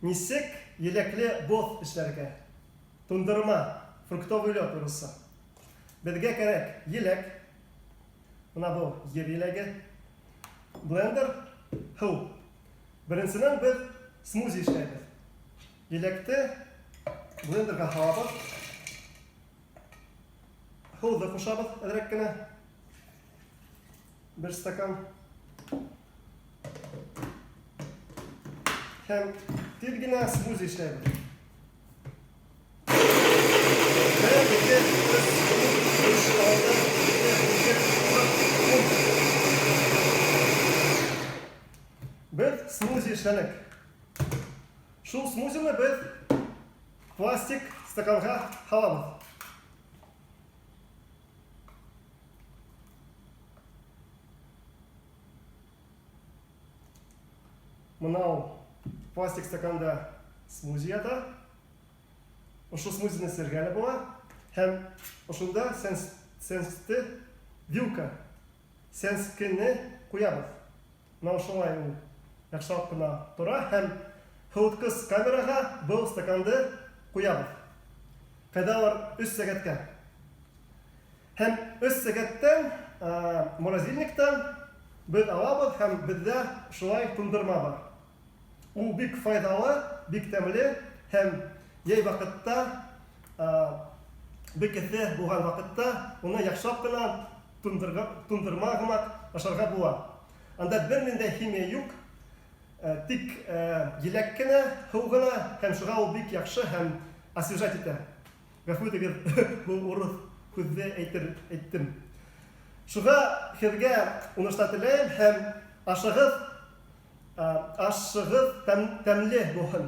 нисек елекле боз эшләргә? Тундырма, фруктовый лед урысы. Безгә кирәк елек. Менә бу җир елеге. Блендер, һыу. Беренчедән без смузи эшләйбез. Електе блендерга һалабыз. Һауды кушабыз әзрәк кенә. Бер стакан. Һәм тиз генә смузи эшләйбез. Biz смузи эшләдек. Шул смузины без пластик стаканга һалабыз. Менә пластик стаканда смузи ята. Ошол смузины сергәле була. Һәм ошонда сенсте вилка. Сенскене куябыз. Менә ошолай ул яхшылап кына тора һәм һавыткыч камерага бу стаканды куябыз. Кайдалар 3 сәгатькә. Һәм 3 сәгатьтән морозильниктан без алабыз һәм бездә шулай тундырма бар. Ул бик файдалы, бик тәмле һәм яй вакытта бик эффе булган вакытта уны яхшылап кына тундырма гына ашарга була. Анда бернинди химия юк. Тик елек кенә, һыу гына һәм шуга ул бик яхшы һәм освежать итә. Гафу итегез, бу урыс күздә әйттем. Шуга хәзергә уңышлар теләйм һәм ашыгыз тәмле булсын.